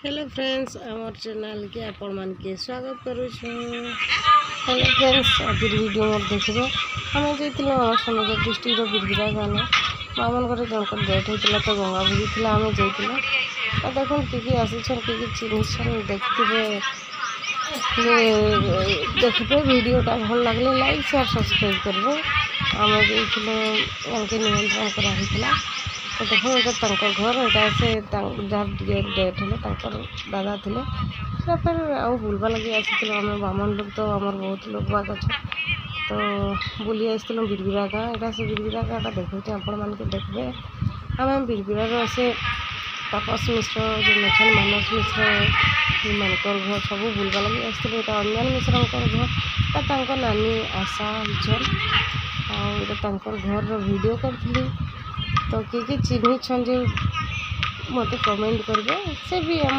Hello friends आमर channel के आपण मान के स्वागत करुछु। हेलो फ्रेंड्स आज वीडियो मोर देखबे हमें जैतिलो सोनभद्र डिस्ट्रिक्ट बिरबिरा गाने मामन घर जनकर डेट होता तो गंगा भोजी थी आम जाइए तो देखो कि आसी कि चिन्हन देखते देखते वीडियोटा भल लगे लाइक शेयर सब्सक्राइब करेंगे। आम जाइए निमंत्रण कराइला तो देखो ये घर यहाँ से जार डेट है दादा थे फिर आउ बुलवा लगे आसी आम बामन लोग तो आम बहुत लोग बाग अच्छे तो बुली आसलु बिरबिरा गाँ यहाँ से बिरबिरा गाँटा देखते आपण मान देखबे आम बिरबिरा से तापस मिश्र जो अच्छा मानस मिश्र मानकर घर सब बुलवा लगे आसते अंजन मिश्र घर नानी आशा हिजन आर घर वीडियो करी तो किए चिन्ह छन जो मत कमेंट करेंगे से भी आम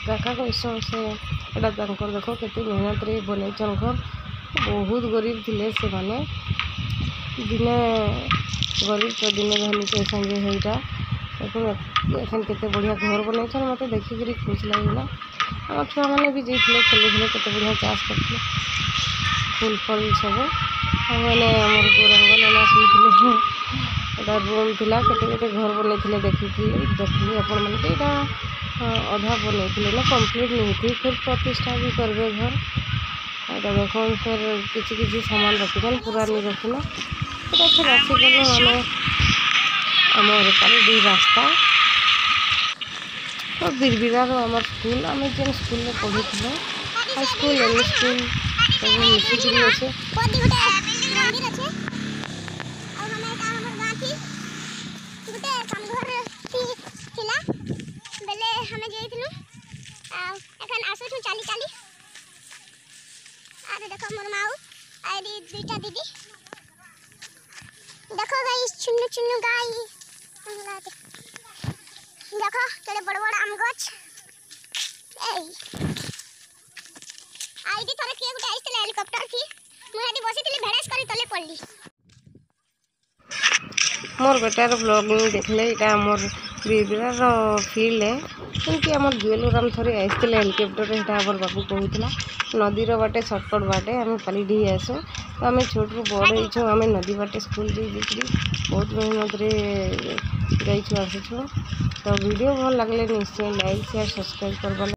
काका कैस से यहाँ देखो केते मेहनत रे बनईचन घर बहुत गरीब थे से माने दिने गरीब तो दिने धनी के संगे होईटा देखो एखन केते बढ़िया घर बनईचन मत देखिक खुश लगला। आम छुआ मैंने भी जाइए खेलुले केते बढ़िया चाष करते फूल फल सब मैंने आम रंगना शुई एटा रूम थिला केते घर बनई देखी आपण मन के अधा बनई ना कंप्लीट नहीं थी फिर प्रतिष्ठा भी करबे घर एटा देखो फिर किसी सामान रखिन पूरा नहीं रखिना एटा फिर आसिगल आम पाली रास्ता तो बिरबिरार आम स्कूल आम जेन स्कूल में पढ़ुल हाई स्कूल एम स्कूल सब मिसिक अच्छे हमें जाइलु एखन आसु चाली चाली आरे देखो मोर माऊ आरी दुईटा दीदी देखो गाइस चुन्नू चुन्नू गाय देखो केड़े बड़ बड़ आम गछ ए आईडी थरे के गुटे आइसले हेलीकॉप्टर थी मुरादी बसितली भेड़ेस करी तले पड़ली मोर बेटार ब्लॉगिंग देखले यहाँ मोर बिरबिरार फील्ड है क्योंकि आम जुएलुराम थोड़े आसते हेलीकप्टर आमर बाबू कहूला नदीर बाटे सर्टकट बाटे आम पाली आसू तो आम छोट रू बड़ हो आम नदी बाटे स्कूल बहुत मेहनत रे आसीचु तो वीडियो भल लगे निश्चय लाइक शेयर सब्सक्राइब करवा।